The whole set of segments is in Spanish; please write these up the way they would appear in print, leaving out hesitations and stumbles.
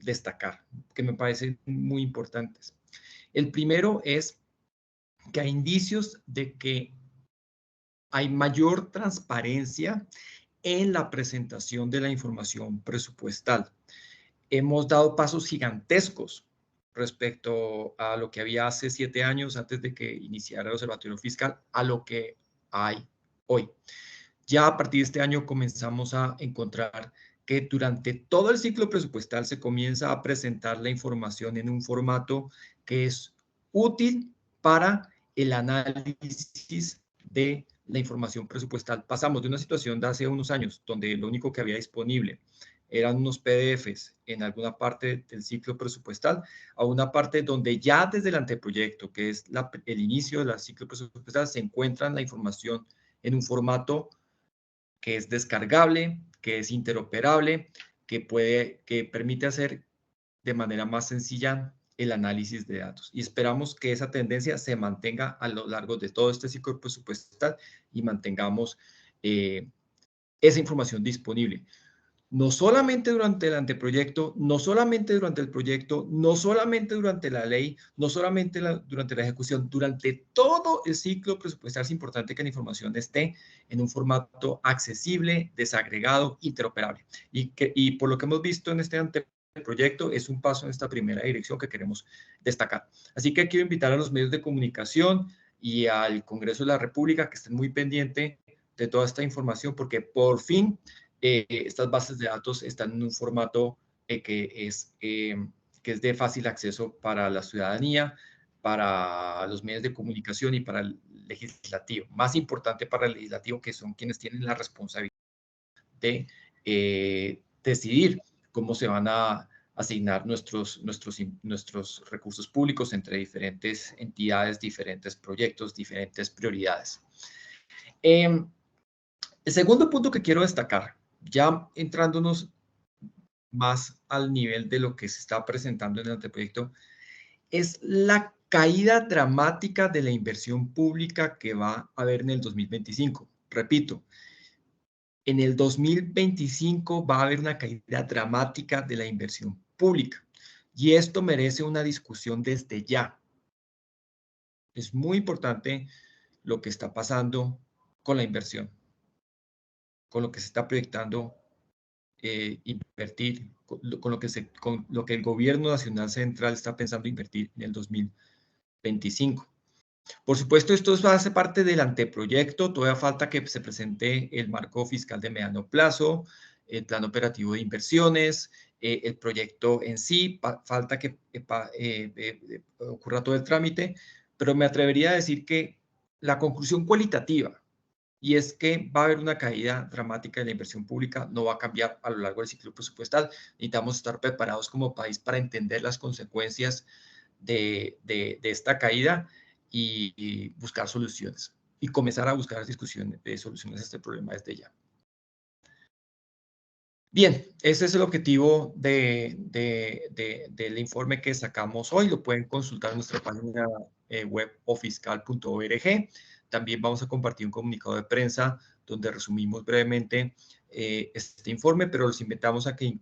destacar, que me parecen muy importantes. El primero es que hay indicios de que hay mayor transparencia en la presentación de la información presupuestal. Hemos dado pasos gigantescos respecto a lo que había hace 7 años antes de que iniciara el Observatorio Fiscal a lo que hay hoy. Ya a partir de este año comenzamos a encontrar que durante todo el ciclo presupuestal se comienza a presentar la información en un formato que es útil para el análisis de la información presupuestal. Pasamos de una situación de hace unos años donde lo único que había disponible eran unos PDFs en alguna parte del ciclo presupuestal, a una parte donde ya desde el anteproyecto, que es el inicio del ciclo presupuestal, se encuentra la información en un formato que es descargable, que es interoperable, que permite hacer de manera más sencilla el análisis de datos. Y esperamos que esa tendencia se mantenga a lo largo de todo este ciclo presupuestal y mantengamos esa información disponible. No solamente durante el anteproyecto, no solamente durante el proyecto, no solamente durante la ley, no solamente durante la ejecución, durante todo el ciclo presupuestal es importante que la información esté en un formato accesible, desagregado, interoperable. Y por lo que hemos visto en este anteproyecto, es un paso en esta primera dirección que queremos destacar. Así que quiero invitar a los medios de comunicación y al Congreso de la República que estén muy pendientes de toda esta información, porque por fin estas bases de datos están en un formato que es de fácil acceso para la ciudadanía, para los medios de comunicación y para el legislativo. Más importante para el legislativo, que son quienes tienen la responsabilidad de decidir cómo se van a asignar nuestros recursos públicos entre diferentes entidades, diferentes proyectos, diferentes prioridades. El segundo punto que quiero destacar, ya entrándonos más al nivel de lo que se está presentando en el anteproyecto, es la caída dramática de la inversión pública que va a haber en el 2025. Repito, en el 2025 va a haber una caída dramática de la inversión pública y esto merece una discusión desde ya. Es muy importante lo que está pasando con la inversión, con lo que se está proyectando invertir, con lo que el gobierno nacional central está pensando invertir en el 2025. Por supuesto, esto hace parte del anteproyecto, todavía falta que se presente el marco fiscal de mediano plazo, el plan operativo de inversiones, el proyecto en sí, falta que ocurra todo el trámite, pero me atrevería a decir que la conclusión cualitativa, y es que va a haber una caída dramática de la inversión pública, no va a cambiar a lo largo del ciclo presupuestal. Necesitamos estar preparados como país para entender las consecuencias de esta caída y buscar soluciones y comenzar a buscar soluciones a este problema desde ya. Bien, ese es el objetivo del informe que sacamos hoy. Lo pueden consultar en nuestra página web ofiscal.org. También vamos a compartir un comunicado de prensa donde resumimos brevemente este informe, pero los invitamos a que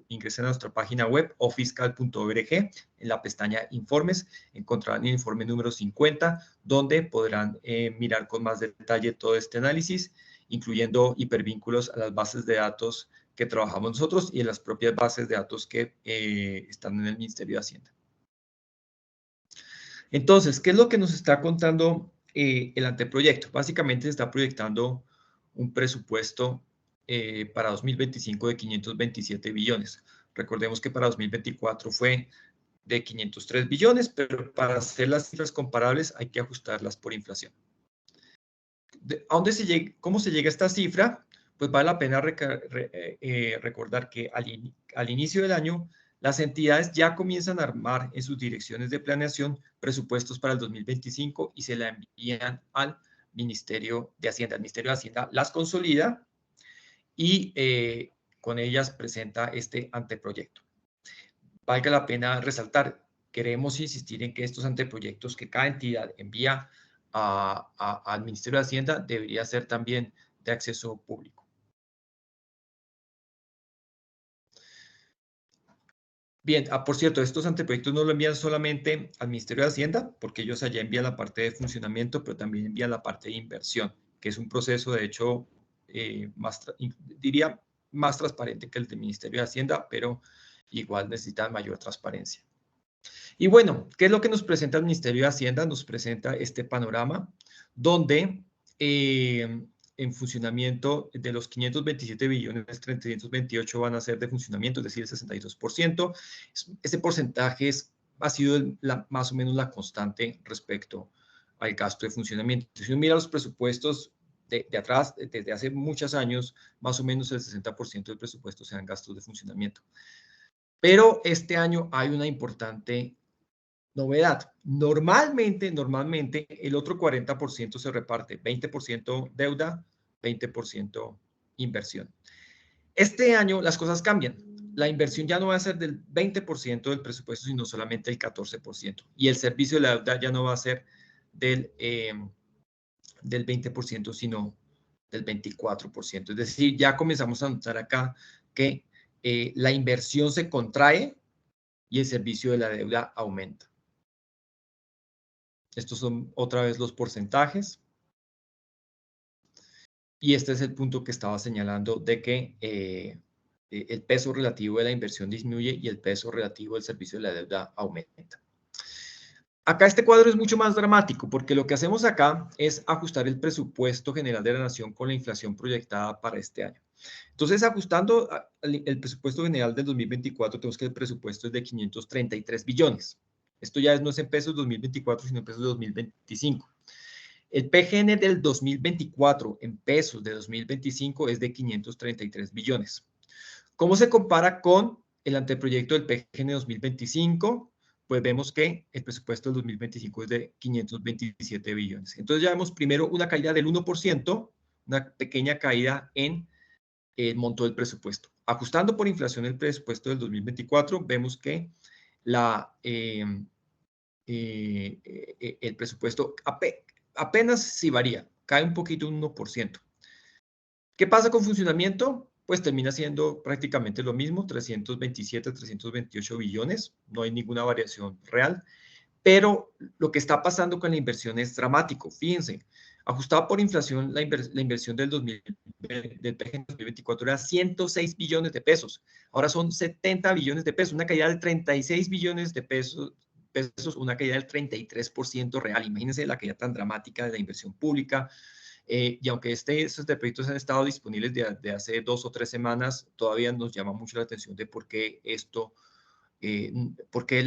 ingresen a nuestra página web ofiscal.org. En la pestaña Informes encontrarán el informe número 50, donde podrán mirar con más detalle todo este análisis, incluyendo hipervínculos a las bases de datos que trabajamos nosotros y en las propias bases de datos que están en el Ministerio de Hacienda. Entonces, ¿qué es lo que nos está contando el anteproyecto? Básicamente se está proyectando un presupuesto para 2025 de 527 billones. Recordemos que para 2024 fue de 503 billones, pero para hacer las cifras comparables hay que ajustarlas por inflación. ¿Cómo se llega a esta cifra? Pues vale la pena recordar que al inicio del año las entidades ya comienzan a armar en sus direcciones de planeación presupuestos para el 2025 y se la envían al Ministerio de Hacienda. El Ministerio de Hacienda las consolida y con ellas presenta este anteproyecto. Valga la pena resaltar, queremos insistir en que estos anteproyectos que cada entidad envía al Ministerio de Hacienda debería ser también de acceso público. Bien, por cierto, estos anteproyectos no lo envían solamente al Ministerio de Hacienda, porque ellos allá envían la parte de funcionamiento, pero también envían la parte de inversión, que es un proceso, de hecho, diría, más transparente que el del Ministerio de Hacienda, pero igual necesita mayor transparencia. Y bueno, ¿qué es lo que nos presenta el Ministerio de Hacienda? Nos presenta este panorama donde en funcionamiento de los 527 billones, 328 van a ser de funcionamiento, es decir, el 62%. Ese porcentaje ha sido más o menos la constante respecto al gasto de funcionamiento. Si uno mira los presupuestos de atrás, desde hace muchos años, más o menos el 60% del presupuesto sean gastos de funcionamiento. Pero este año hay una importante novedad. Normalmente el otro 40% se reparte, 20% deuda, 20% inversión. Este año las cosas cambian. La inversión ya no va a ser del 20% del presupuesto, sino solamente el 14%. Y el servicio de la deuda ya no va a ser del 20%, sino del 24%. Es decir, ya comenzamos a notar acá que la inversión se contrae y el servicio de la deuda aumenta. Estos son otra vez los porcentajes. Y este es el punto que estaba señalando de que el peso relativo de la inversión disminuye y el peso relativo del servicio de la deuda aumenta. Acá este cuadro es mucho más dramático porque lo que hacemos acá es ajustar el presupuesto general de la nación con la inflación proyectada para este año. Entonces, ajustando el presupuesto general del 2024, tenemos que el presupuesto es de 533 billones. Esto ya no es en pesos 2024, sino en pesos de 2025. El PGN del 2024 en pesos de 2025 es de 533 billones. ¿Cómo se compara con el anteproyecto del PGN 2025? Pues vemos que el presupuesto del 2025 es de 527 billones. Entonces ya vemos primero una caída del 1%, una pequeña caída en el monto del presupuesto. Ajustando por inflación el presupuesto del 2024, vemos que el presupuesto apenas sí varía, cae un poquito, un 1%. ¿Qué pasa con funcionamiento? Pues termina siendo prácticamente lo mismo, 327, 328 billones, no hay ninguna variación real, pero lo que está pasando con la inversión es dramático. Fíjense, ajustada por inflación, la inversión del PGN 2024 era 106 billones de pesos, ahora son 70 billones de pesos, una caída de 36 billones de pesos, una caída del 33% real. Imagínense la caída tan dramática de la inversión pública. Y aunque estos proyectos han estado disponibles de hace 2 o 3 semanas, todavía nos llama mucho la atención de por qué esto, por qué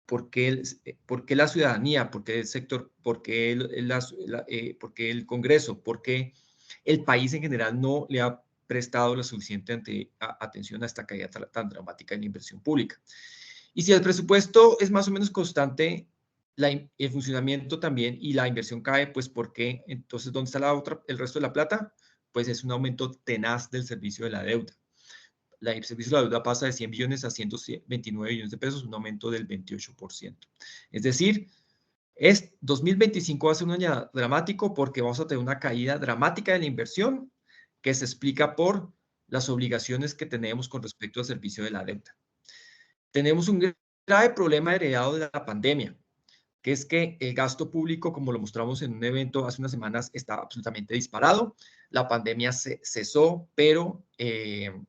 por qué la ciudadanía, por qué el sector, por qué el Congreso, por qué el país en general no le ha prestado la suficiente atención a esta caída tan dramática en la inversión pública. Y si el presupuesto es más o menos constante, el funcionamiento también y la inversión cae, pues ¿por qué? Entonces, ¿dónde está el resto de la plata? Pues es un aumento tenaz del servicio de la deuda. El servicio de la deuda pasa de 100 billones a 129 billones de pesos, un aumento del 28%. Es decir, 2025 va a ser un año dramático porque vamos a tener una caída dramática de la inversión que se explica por las obligaciones que tenemos con respecto al servicio de la deuda. Tenemos un grave problema heredado de la pandemia, que es que el gasto público, como lo mostramos en un evento hace unas semanas, está absolutamente disparado. La pandemia cesó, pero el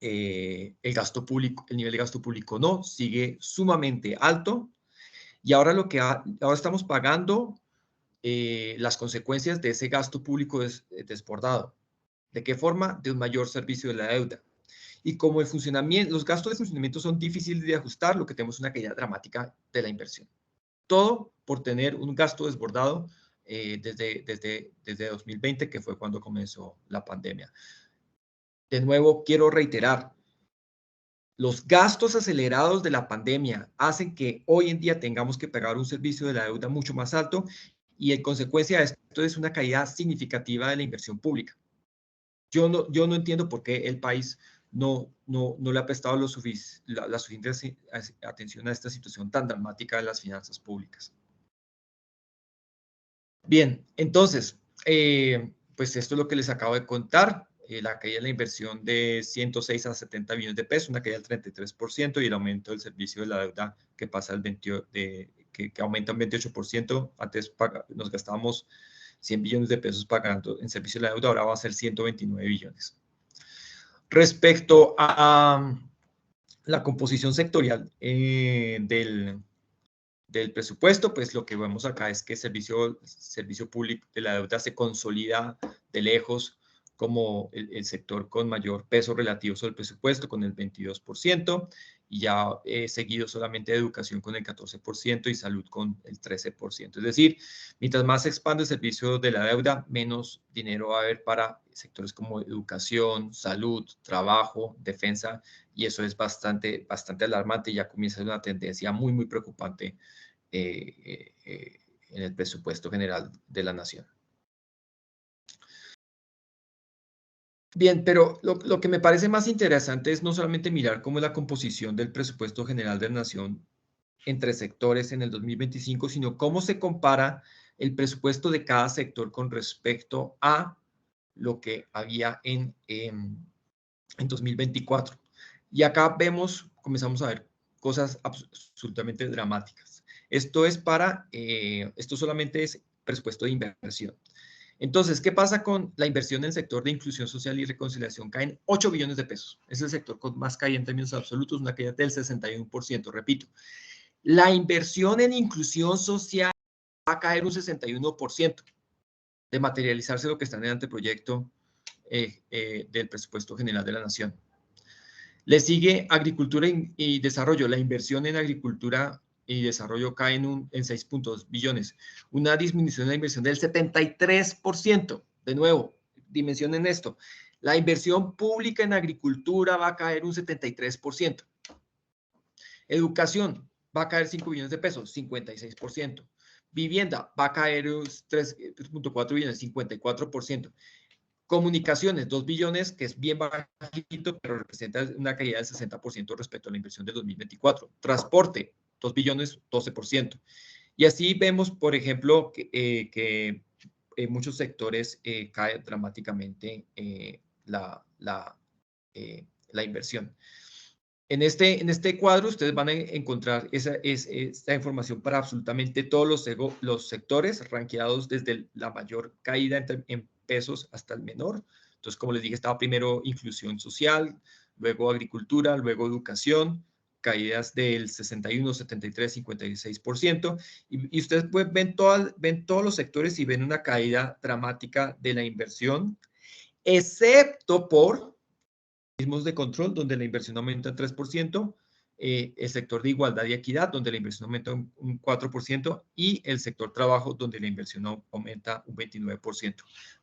nivel de gasto público no, sigue sumamente alto. Y ahora ahora estamos pagando las consecuencias de ese gasto público desbordado. ¿De qué forma? De un mayor servicio de la deuda. Y como los gastos de funcionamiento son difíciles de ajustar, lo que tenemos es una caída dramática de la inversión. Todo por tener un gasto desbordado desde 2020, que fue cuando comenzó la pandemia. De nuevo, quiero reiterar, los gastos acelerados de la pandemia hacen que hoy en día tengamos que pagar un servicio de la deuda mucho más alto y en consecuencia de esto es una caída significativa de la inversión pública. Yo no entiendo por qué el país no le ha prestado la suficiente atención a esta situación tan dramática de las finanzas públicas. Bien, entonces, pues esto es lo que les acabo de contar. la caída de la inversión de 106 a 70 billones de pesos, una caída del 33%, y el aumento del servicio de la deuda que pasa al 20, que aumenta un 28%. Antes nos gastábamos 100 billones de pesos pagando en servicio de la deuda, ahora va a ser 129 billones. Respecto a la composición sectorial del presupuesto, pues lo que vemos acá es que el servicio público de la deuda se consolida de lejos como el sector con mayor peso relativo sobre el presupuesto, con el 22%, y ya seguido solamente de educación con el 14% y salud con el 13%. Es decir, mientras más se expande el servicio de la deuda, menos dinero va a haber para sectores como educación, salud, trabajo, defensa, y eso es bastante alarmante y ya comienza a ser una tendencia muy, muy preocupante en el presupuesto general de la nación. Bien, pero lo que me parece más interesante es no solamente mirar cómo es la composición del presupuesto general de la nación entre sectores en el 2025, sino cómo se compara el presupuesto de cada sector con respecto a lo que había en 2024. Y acá comenzamos a ver cosas absolutamente dramáticas. Esto solamente es presupuesto de inversión. Entonces, ¿qué pasa con la inversión en el sector de inclusión social y reconciliación? Caen 8 billones de pesos. Es el sector con más caída en términos absolutos, una caída del 61%. Repito, la inversión en inclusión social va a caer un 61% de materializarse lo que está en el anteproyecto del presupuesto general de la nación. Le sigue agricultura y desarrollo. La inversión en agricultura y desarrollo cae en 6.2 billones. Una disminución de la inversión del 73%. De nuevo, dimensionen esto. La inversión pública en agricultura va a caer un 73%. Educación va a caer 5 billones de pesos, 56%. Vivienda va a caer 3.4 billones, 54%. Comunicaciones, 2 billones, que es bien bajito, pero representa una caída del 60% respecto a la inversión del 2024. Transporte, 2 billones, 12%. Y así vemos, por ejemplo, que en muchos sectores cae dramáticamente la inversión. En este cuadro ustedes van a encontrar esta información para absolutamente todos los sectores, rankeados desde la mayor caída en pesos hasta el menor. Entonces, como les dije, estaba primero inclusión social, luego agricultura, luego educación, caídas del 61, 73, 56%. Y ustedes ven todos los sectores y ven una caída dramática de la inversión, excepto por de control, donde la inversión aumenta en 3%, el sector de igualdad y equidad, donde la inversión aumenta un 4%, y el sector trabajo, donde la inversión aumenta un 29%.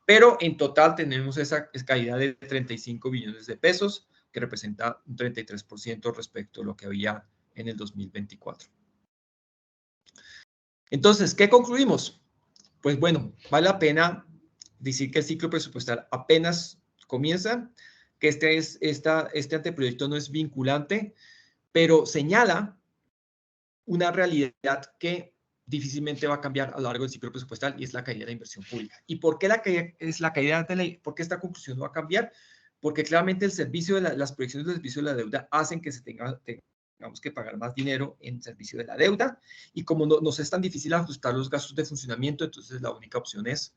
Pero en total tenemos esa caída de 35 billones de pesos, que representa un 33% respecto a lo que había en el 2024. Entonces, ¿qué concluimos? Pues bueno, vale la pena decir que el ciclo presupuestal apenas comienza, que este anteproyecto no es vinculante, pero señala una realidad que difícilmente va a cambiar a lo largo del ciclo presupuestal, y es la caída de la inversión pública. ¿Y por qué por qué esta conclusión no va a cambiar? Porque claramente las proyecciones del servicio de la deuda hacen que tengamos que pagar más dinero en servicio de la deuda, y como nos es tan difícil ajustar los gastos de funcionamiento, entonces la única opción es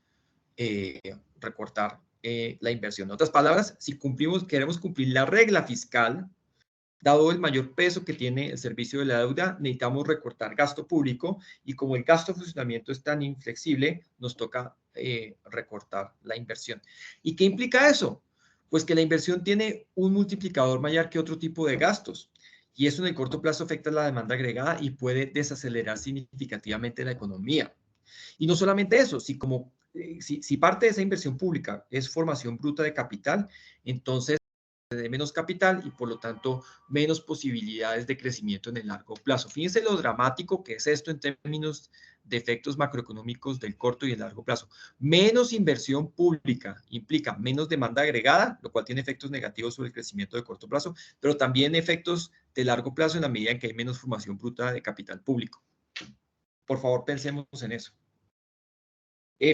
recortar la inversión. En otras palabras, si queremos cumplir la regla fiscal, dado el mayor peso que tiene el servicio de la deuda, necesitamos recortar gasto público, y como el gasto de funcionamiento es tan inflexible, nos toca recortar la inversión. ¿Y qué implica eso? Pues que la inversión tiene un multiplicador mayor que otro tipo de gastos, y eso en el corto plazo afecta la demanda agregada y puede desacelerar significativamente la economía. Y no solamente eso, si parte de esa inversión pública es formación bruta de capital, entonces de menos capital y por lo tanto menos posibilidades de crecimiento en el largo plazo. Fíjense lo dramático que es esto en términos de efectos macroeconómicos del corto y el largo plazo. Menos inversión pública implica menos demanda agregada, lo cual tiene efectos negativos sobre el crecimiento de corto plazo, pero también efectos de largo plazo en la medida en que hay menos formación bruta de capital público. Por favor, pensemos en eso.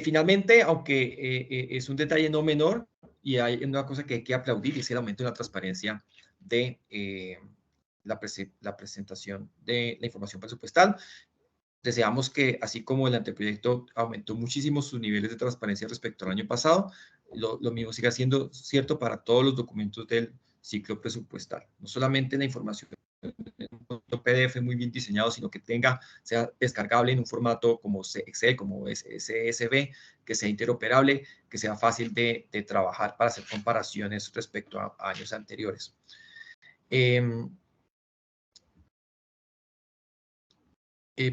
Finalmente, aunque es un detalle no menor, y hay una cosa que hay que aplaudir, y es el aumento de la transparencia de la presentación de la información presupuestal. Deseamos que, así como el anteproyecto aumentó muchísimo sus niveles de transparencia respecto al año pasado, lo mismo siga siendo cierto para todos los documentos del ciclo presupuestal. No solamente la información en un PDF muy bien diseñado, sino que sea descargable en un formato como Excel, como CSV, que sea interoperable, que sea fácil de trabajar para hacer comparaciones respecto a años anteriores.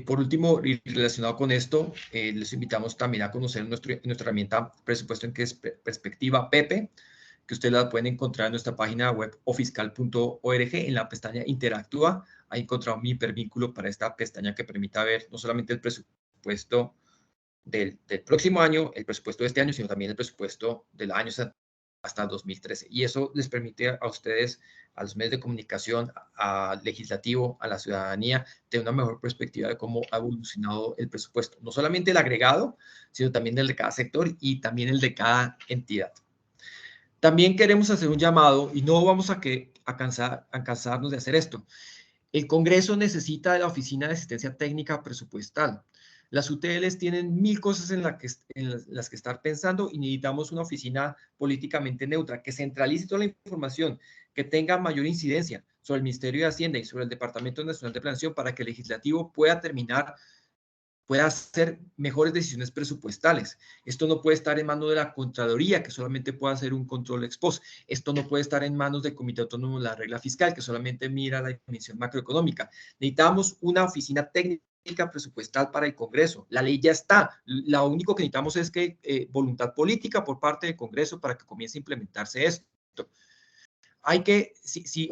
Por último, y relacionado con esto, les invitamos también a conocer nuestra herramienta Presupuesto en Perspectiva, PEPE, que ustedes la pueden encontrar en nuestra página web ofiscal.org en la pestaña Interactúa. Ahí encontrado mi hipervínculo para esta pestaña que permita ver no solamente el presupuesto del próximo año, el presupuesto de este año, sino también el presupuesto del año hasta 2013. Y eso les permite a ustedes, a los medios de comunicación, al legislativo, a la ciudadanía, tener una mejor perspectiva de cómo ha evolucionado el presupuesto. No solamente el agregado, sino también el de cada sector y también el de cada entidad. También queremos hacer un llamado, y no vamos a cansarnos de hacer esto. El Congreso necesita de la Oficina de Asistencia Técnica Presupuestal. Las UTLs tienen 1000 cosas en las que estar pensando y necesitamos una oficina políticamente neutra que centralice toda la información, que tenga mayor incidencia sobre el Ministerio de Hacienda y sobre el Departamento Nacional de Planeación para que el legislativo pueda hacer mejores decisiones presupuestales. Esto no puede estar en manos de la Contraloría, que solamente puede hacer un control ex post. Esto no puede estar en manos del Comité Autónomo de la Regla Fiscal, que solamente mira la dimensión macroeconómica. Necesitamos una oficina técnica presupuestal para el Congreso. La ley ya está. Lo único que necesitamos es voluntad política por parte del Congreso para que comience a implementarse esto. Hay que, si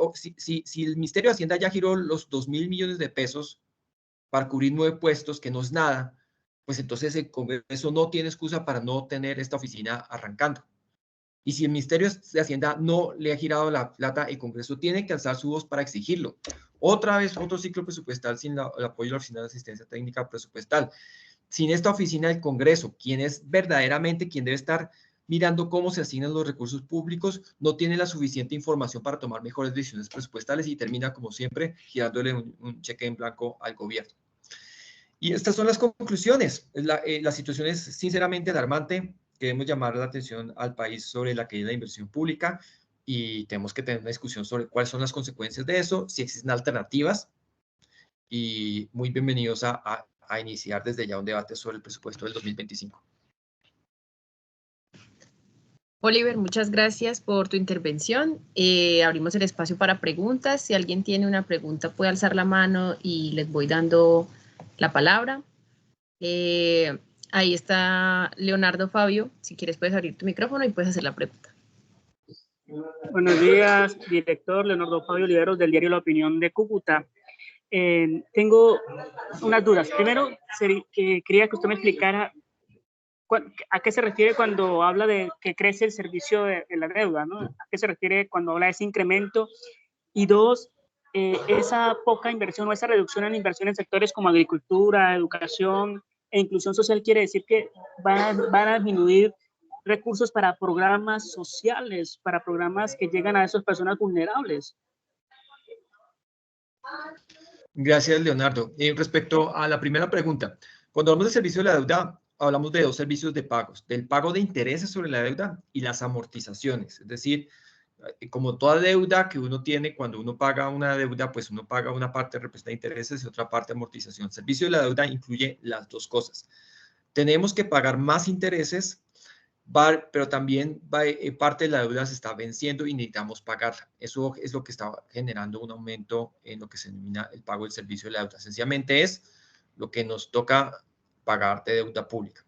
el Ministerio de Hacienda ya giró los 2.000 millones de pesos para cubrir 9 puestos, que no es nada, pues entonces el Congreso no tiene excusa para no tener esta oficina arrancando. Y si el Ministerio de Hacienda no le ha girado la plata, el Congreso tiene que alzar su voz para exigirlo. Otra vez, otro ciclo presupuestal sin el apoyo de la Oficina de Asistencia Técnica Presupuestal. Sin esta oficina del Congreso, quien es verdaderamente quien debe estar mirando cómo se asignan los recursos públicos, no tiene la suficiente información para tomar mejores decisiones presupuestales y termina, como siempre, girándole un cheque en blanco al gobierno. Y estas son las conclusiones. La situación es sinceramente alarmante. Queremos llamar la atención al país sobre la caída de la inversión pública y tenemos que tener una discusión sobre cuáles son las consecuencias de eso, si existen alternativas, y muy bienvenidos a iniciar desde ya un debate sobre el presupuesto del 2025. Oliver, muchas gracias por tu intervención. Abrimos el espacio para preguntas. Si alguien tiene una pregunta puede alzar la mano y les voy dando la palabra. Ahí está Leonardo Fabio. Si quieres puedes abrir tu micrófono y puedes hacer la pregunta. Buenos días, director Leonardo Fabio Oliveros del diario La Opinión de Cúcuta. Tengo unas dudas. Primero, quería que usted me explicara a qué se refiere cuando habla de que crece el servicio de la deuda, ¿no? ¿A qué se refiere cuando habla de ese incremento? Y dos, esa poca inversión o esa reducción en inversión en sectores como agricultura, educación e inclusión social quiere decir que van a disminuir recursos para programas sociales, para programas que llegan a esas personas vulnerables. Gracias, Leonardo. Respecto a la primera pregunta, cuando hablamos de servicio de la deuda, hablamos de dos servicios de pagos, del pago de intereses sobre la deuda y las amortizaciones. Es decir, como toda deuda que uno tiene, cuando uno paga una deuda, pues uno paga una parte representa intereses y otra parte amortización. El servicio de la deuda incluye las dos cosas. Tenemos que pagar más intereses, pero también parte de la deuda se está venciendo y necesitamos pagarla. Eso es lo que está generando un aumento en lo que se denomina el pago del servicio de la deuda. Sencillamente es lo que nos toca pagar de deuda pública.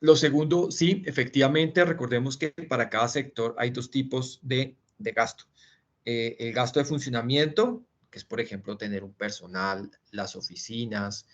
Lo segundo, sí, efectivamente, recordemos que para cada sector hay dos tipos de gasto. El gasto de funcionamiento, que es, por ejemplo, tener un personal, las oficinas,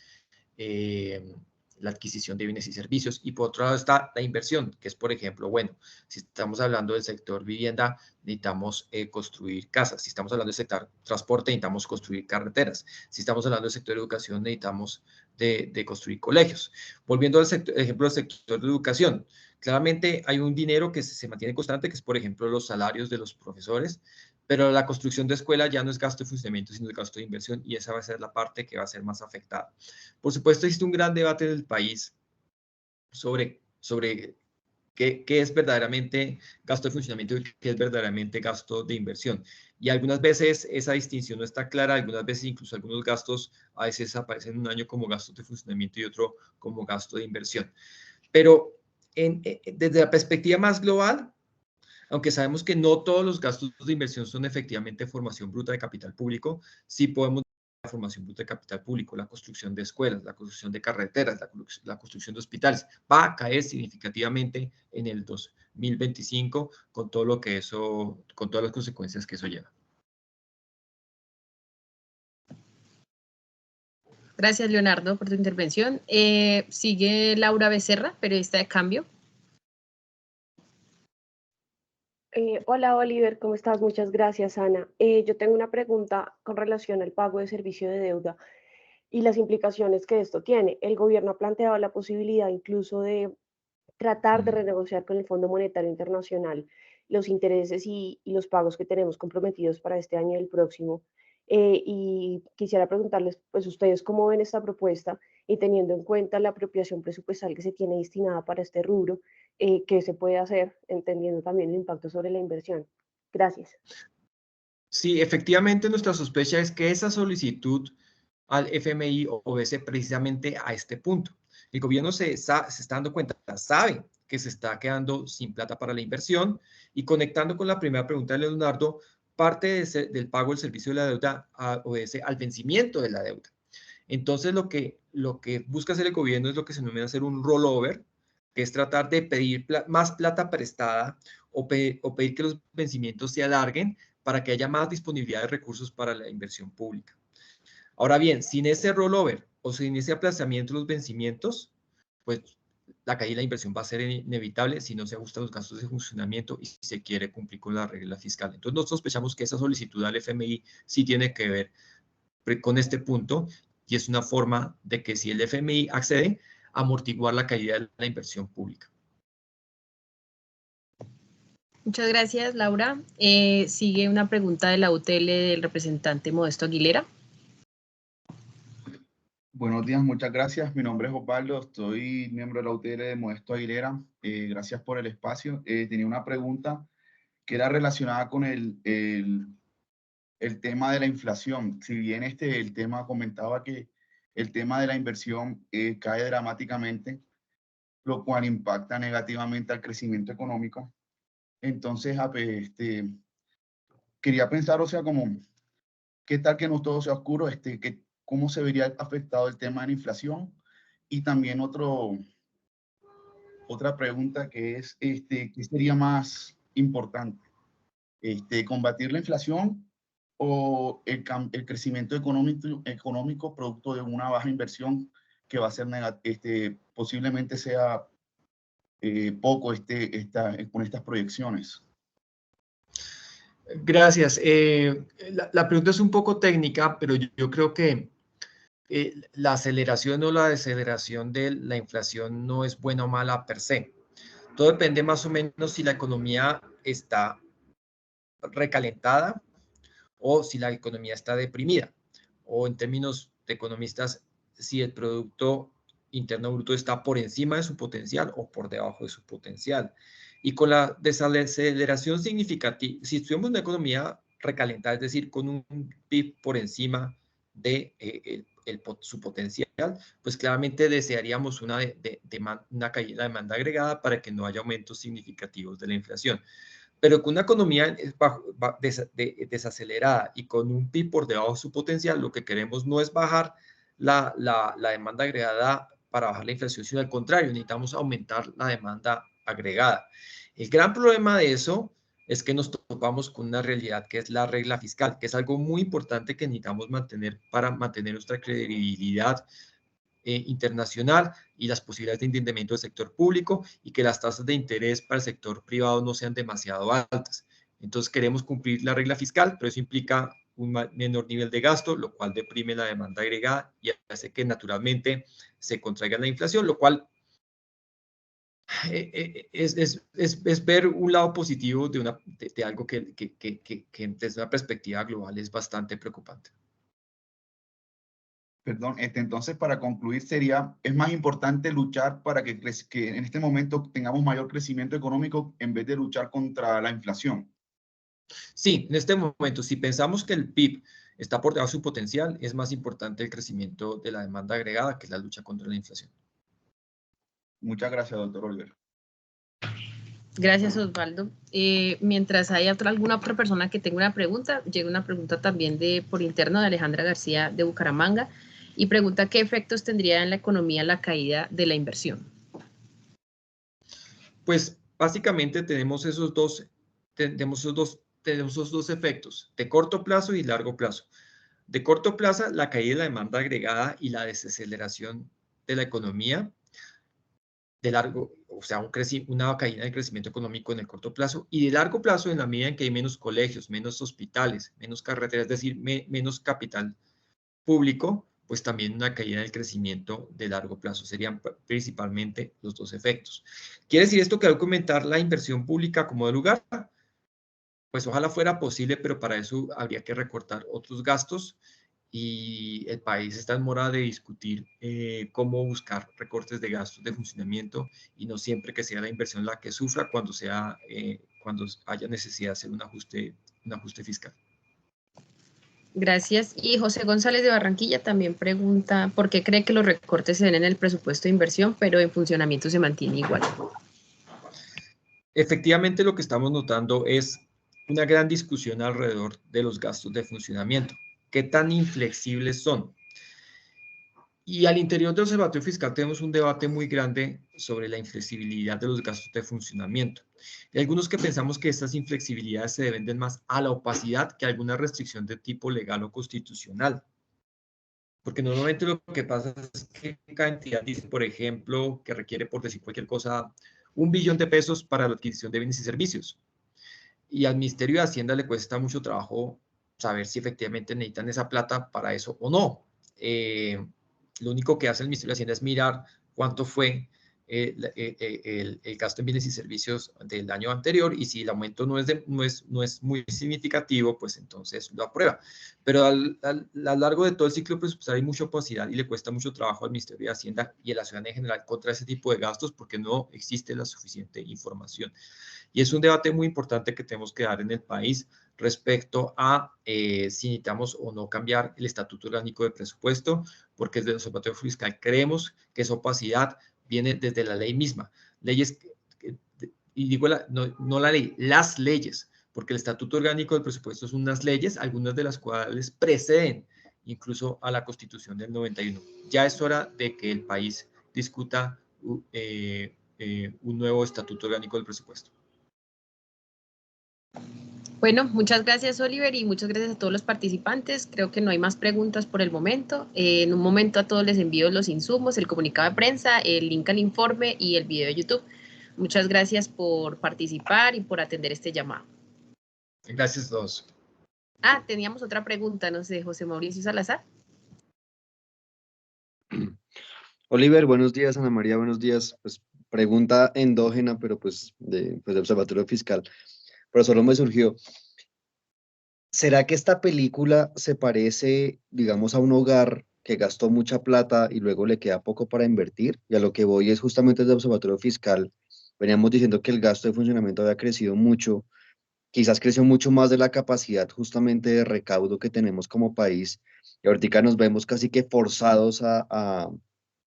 la adquisición de bienes y servicios, y por otro lado está la inversión, que es, por ejemplo, bueno, si estamos hablando del sector vivienda, necesitamos construir casas. Si estamos hablando del sector transporte, necesitamos construir carreteras. Si estamos hablando del sector educación, necesitamos de construir colegios. Volviendo al ejemplo del sector de educación, Claramente hay un dinero que se mantiene constante, que es, por ejemplo, los salarios de los profesores, pero la construcción de escuela ya no es gasto de funcionamiento, sino es gasto de inversión, y esa va a ser la parte que va a ser más afectada. Por supuesto, existe un gran debate en el país sobre qué es verdaderamente gasto de funcionamiento y qué es verdaderamente gasto de inversión. Y algunas veces esa distinción no está clara, algunas veces incluso algunos gastos a veces aparecen en un año como gastos de funcionamiento y otro como gasto de inversión. Pero desde la perspectiva más global, aunque sabemos que no todos los gastos de inversión son efectivamente formación bruta de capital público, sí podemos la formación bruta de capital público, la construcción de escuelas, la construcción de carreteras, la construcción de hospitales, va a caer significativamente en el 2025 con todo lo que eso, con todas las consecuencias que eso lleva. Gracias, Leonardo, por tu intervención. Sigue Laura Becerra, periodista de Cambio. Hola Oliver, ¿cómo estás? Muchas gracias, Ana. Yo tengo una pregunta con relación al pago de servicio de deuda y las implicaciones que esto tiene. El gobierno ha planteado la posibilidad incluso de tratar de renegociar con el Fondo Monetario Internacional los intereses y los pagos que tenemos comprometidos para este año y el próximo. Y quisiera preguntarles, pues ustedes cómo ven esta propuesta y teniendo en cuenta la apropiación presupuestal que se tiene destinada para este rubro, qué se puede hacer, entendiendo también el impacto sobre la inversión. Gracias. Sí, efectivamente nuestra sospecha es que esa solicitud al FMI obedece precisamente a este punto. El gobierno se está dando cuenta, sabe que se está quedando sin plata para la inversión, y conectando con la primera pregunta de Leonardo, parte del pago del servicio de la deuda obedece al vencimiento de la deuda. Entonces, lo que busca hacer el gobierno es lo que se denomina hacer un rollover, que es tratar de pedir más plata prestada o pedir que los vencimientos se alarguen para que haya más disponibilidad de recursos para la inversión pública. Ahora bien, sin ese rollover o sin ese aplazamiento de los vencimientos, pues la caída de la inversión va a ser inevitable si no se ajustan los gastos de funcionamiento y si se quiere cumplir con la regla fiscal. Entonces, nosotros sospechamos que esa solicitud al FMI sí tiene que ver con este punto, y es una forma de que si el FMI accede, amortiguar la caída de la inversión pública. Muchas gracias, Laura. Sigue una pregunta de la UTL del representante Modesto Aguilera. Buenos días, muchas gracias. Mi nombre es Osvaldo, soy miembro de la UTL de Modesto Aguilera. Gracias por el espacio. Tenía una pregunta que era relacionada con el tema de la inflación. Si bien el tema comentaba que el tema de la inversión cae dramáticamente, lo cual impacta negativamente al crecimiento económico. Entonces, quería pensar, o sea, como, ¿qué tal que no todo sea oscuro? ¿Cómo se vería afectado el tema de la inflación? Y también otra pregunta que es, ¿qué sería más importante? ¿Combatir la inflación o el crecimiento económico producto de una baja inversión que va a ser posiblemente sea poco con estas proyecciones? Gracias. La pregunta es un poco técnica, pero yo creo que la aceleración o la deceleración de la inflación no es buena o mala per se. Todo depende más o menos si la economía está recalentada o si la economía está deprimida, o en términos de economistas, si el Producto Interno Bruto está por encima de su potencial o por debajo de su potencial. Y con la desaceleración significativa, si estuviéramos en una economía recalentada, es decir, con un PIB por encima de su potencial, pues claramente desearíamos una caída de demanda agregada para que no haya aumentos significativos de la inflación. Pero con una economía desacelerada y con un PIB por debajo de su potencial, lo que queremos no es bajar la demanda agregada para bajar la inflación, sino al contrario, necesitamos aumentar la demanda agregada. El gran problema de eso es que nos topamos con una realidad que es la regla fiscal, que es algo muy importante que necesitamos mantener para mantener nuestra credibilidad internacional y las posibilidades de endeudamiento del sector público, y que las tasas de interés para el sector privado no sean demasiado altas. Entonces queremos cumplir la regla fiscal, pero eso implica un menor nivel de gasto, lo cual deprime la demanda agregada y hace que naturalmente se contraiga la inflación, lo cual Es ver un lado positivo de algo que desde una perspectiva global es bastante preocupante. Perdón, entonces para concluir es más importante luchar para que en este momento tengamos mayor crecimiento económico en vez de luchar contra la inflación. Sí, en este momento, si pensamos que el PIB está por debajo de su potencial, es más importante el crecimiento de la demanda agregada que la lucha contra la inflación. Muchas gracias, doctor Oliver. Gracias, Osvaldo. Mientras haya alguna otra persona que tenga una pregunta, llega una pregunta también por interno de Alejandra García de Bucaramanga y pregunta qué efectos tendría en la economía la caída de la inversión. Pues básicamente tenemos esos dos efectos, de corto plazo y largo plazo. De corto plazo, la caída de la demanda agregada y la desaceleración de la economía. De largo, o sea, una caída de crecimiento económico en el corto plazo, y de largo plazo en la medida en que hay menos colegios, menos hospitales, menos carreteras, es decir, menos capital público, pues también una caída del crecimiento de largo plazo. Serían principalmente los dos efectos. ¿Quiere decir esto que al aumentar la inversión pública como de lugar? Pues ojalá fuera posible, pero para eso habría que recortar otros gastos y el país está en mora de discutir cómo buscar recortes de gastos de funcionamiento y no siempre que sea la inversión la que sufra cuando haya necesidad de hacer un ajuste fiscal. Gracias. Y José González de Barranquilla también pregunta por qué cree que los recortes se ven en el presupuesto de inversión, pero en funcionamiento se mantiene igual. Efectivamente, lo que estamos notando es una gran discusión alrededor de los gastos de funcionamiento. ¿Qué tan inflexibles son? Y al interior del Observatorio Fiscal tenemos un debate muy grande sobre la inflexibilidad de los gastos de funcionamiento. Y algunos que pensamos que estas inflexibilidades se deben más a la opacidad que a alguna restricción de tipo legal o constitucional. Porque normalmente lo que pasa es que cada entidad dice, por ejemplo, que requiere, por decir cualquier cosa, 1 billón de pesos para la adquisición de bienes y servicios. Y al Ministerio de Hacienda le cuesta mucho trabajo saber si efectivamente necesitan esa plata para eso o no. Lo único que hace el Ministerio de Hacienda es mirar cuánto fue el gasto en bienes y servicios del año anterior y si el aumento no es muy significativo, pues entonces lo aprueba. Pero a lo largo de todo el ciclo presupuestario hay mucha opacidad y le cuesta mucho trabajo al Ministerio de Hacienda y a la ciudadanía en general contra ese tipo de gastos porque no existe la suficiente información. Y es un debate muy importante que tenemos que dar en el país respecto a si necesitamos o no cambiar el Estatuto Orgánico de Presupuesto, porque desde el Observatorio Fiscal creemos que esa opacidad viene desde la ley misma. Leyes, y digo no la ley, las leyes, porque el Estatuto Orgánico del Presupuesto son unas leyes, algunas de las cuales preceden incluso a la Constitución del 91. Ya es hora de que el país discuta un nuevo Estatuto Orgánico del Presupuesto. Bueno, muchas gracias, Oliver, y muchas gracias a todos los participantes. Creo que no hay más preguntas por el momento. En un momento a todos les envío los insumos, el comunicado de prensa, el link al informe y el video de YouTube. Muchas gracias por participar y por atender este llamado. Gracias a todos. Teníamos otra pregunta, no sé, José Mauricio Salazar. Oliver, buenos días. Ana María, buenos días. Pues pregunta endógena, pero pues de Observatorio Fiscal. Pero solo me surgió, ¿será que esta película se parece, digamos, a un hogar que gastó mucha plata y luego le queda poco para invertir? Y a lo que voy es justamente desde Observatorio Fiscal. Veníamos diciendo que el gasto de funcionamiento había crecido mucho, quizás creció mucho más de la capacidad justamente de recaudo que tenemos como país. Y ahorita nos vemos casi que forzados a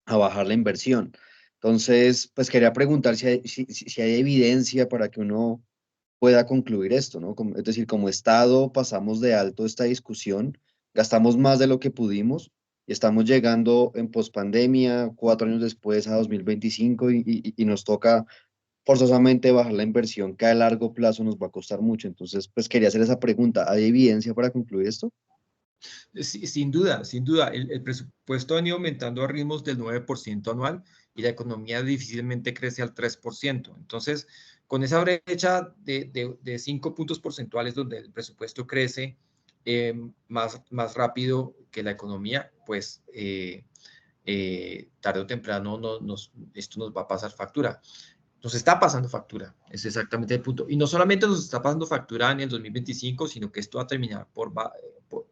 bajar la inversión. Entonces, pues quería preguntar si hay evidencia para que uno pueda concluir esto, ¿no? Es decir, como Estado pasamos de alto esta discusión, gastamos más de lo que pudimos y estamos llegando en pospandemia, 4 años después a 2025 y nos toca forzosamente bajar la inversión que a largo plazo nos va a costar mucho. Entonces, pues quería hacer esa pregunta. ¿Hay evidencia para concluir esto? Sí, sin duda, sin duda. El presupuesto ha venido aumentando a ritmos del 9% anual y la economía difícilmente crece al 3%. Entonces, con esa brecha de 5 puntos porcentuales donde el presupuesto crece más rápido que la economía, pues tarde o temprano esto nos va a pasar factura. Nos está pasando factura, es exactamente el punto. Y no solamente nos está pasando factura en el 2025, sino que esto va a terminar va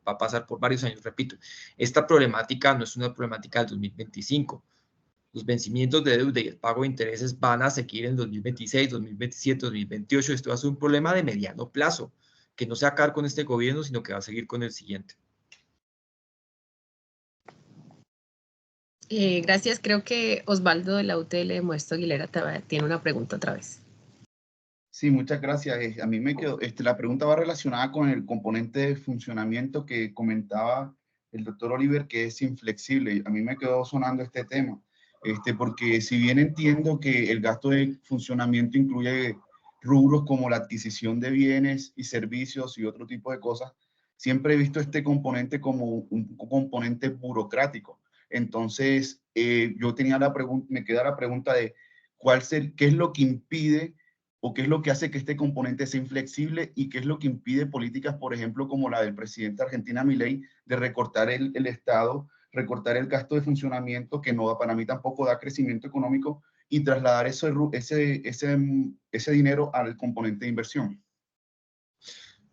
a pasar por varios años. Repito, esta problemática no es una problemática del 2025. Los vencimientos de deuda y el pago de intereses van a seguir en 2026, 2027, 2028. Esto va a ser un problema de mediano plazo, que no se va a acabar con este gobierno, sino que va a seguir con el siguiente. Gracias. Creo que Osvaldo de la UTL de Modesto Aguilera tiene una pregunta otra vez. Sí, muchas gracias. A mí me quedó, la pregunta va relacionada con el componente de funcionamiento que comentaba el doctor Oliver, que es inflexible. A mí me quedó sonando este tema, porque si bien entiendo que el gasto de funcionamiento incluye rubros como la adquisición de bienes y servicios y otro tipo de cosas, siempre he visto este componente como un componente burocrático. Entonces, yo tenía me queda la pregunta de qué es lo que impide o qué es lo que hace que este componente sea inflexible y qué es lo que impide políticas, por ejemplo, como la del presidente argentino Milei, de recortar el Estado, recortar el gasto de funcionamiento, que no para mí tampoco da crecimiento económico, y trasladar ese dinero al componente de inversión.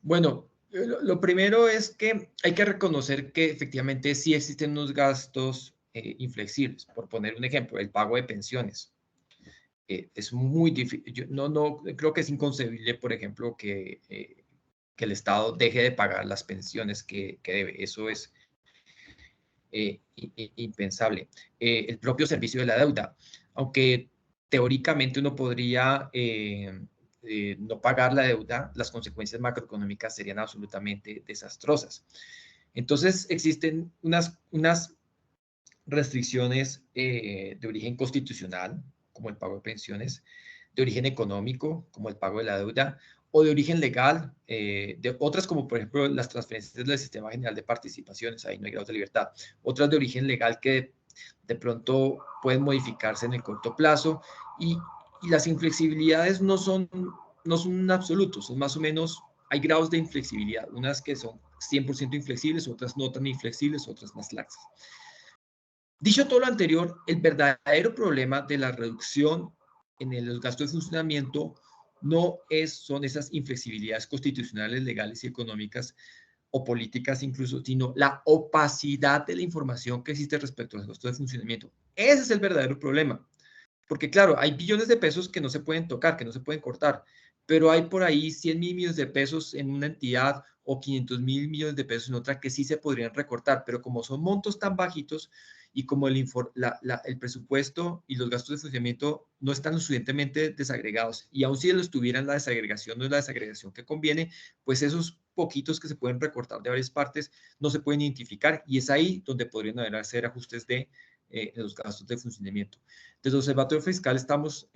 Bueno, lo primero es que hay que reconocer que efectivamente sí existen unos gastos inflexibles. Por poner un ejemplo, el pago de pensiones. Es muy difícil. Yo no creo que es inconcebible, por ejemplo, que el Estado deje de pagar las pensiones que debe. Eso es impensable. El propio servicio de la deuda, aunque teóricamente uno podría no pagar la deuda, las consecuencias macroeconómicas serían absolutamente desastrosas. Entonces existen unas restricciones de origen constitucional, como el pago de pensiones, de origen económico, como el pago de la deuda, o de origen legal, de otras como por ejemplo las transferencias del Sistema General de Participaciones, ahí no hay grados de libertad, otras de origen legal que de pronto pueden modificarse en el corto plazo, y las inflexibilidades no son absolutos, son más o menos, hay grados de inflexibilidad, unas que son 100% inflexibles, otras no tan inflexibles, otras más laxas. Dicho todo lo anterior, el verdadero problema de la reducción en los gastos de funcionamiento no son esas inflexibilidades constitucionales, legales y económicas o políticas incluso, sino la opacidad de la información que existe respecto a los gastos de funcionamiento. Ese es el verdadero problema. Porque claro, hay billones de pesos que no se pueden tocar, que no se pueden cortar, pero hay por ahí 100.000 millones de pesos en una entidad o 500.000 millones de pesos en otra que sí se podrían recortar, pero como son montos tan bajitos y como el presupuesto y los gastos de funcionamiento no están lo suficientemente desagregados, y aun si lo estuvieran, la desagregación no es la desagregación que conviene, pues esos poquitos que se pueden recortar de varias partes no se pueden identificar, y es ahí donde podrían hacer ajustes de los gastos de funcionamiento. Desde el Observatorio Fiscal estamos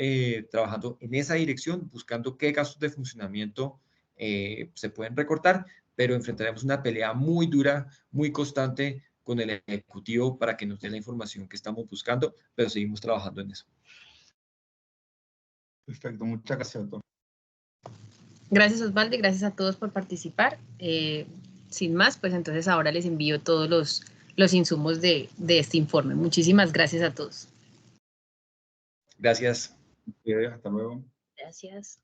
trabajando en esa dirección, buscando qué gastos de funcionamiento se pueden recortar, pero enfrentaremos una pelea muy dura, muy constante con el Ejecutivo para que nos dé la información que estamos buscando, pero seguimos trabajando en eso. Perfecto, muchas gracias, doctor. Gracias, Osvaldo, y gracias a todos por participar. Sin más, pues entonces ahora les envío todos los insumos de este informe. Muchísimas gracias a todos. Gracias. Hasta luego. Gracias.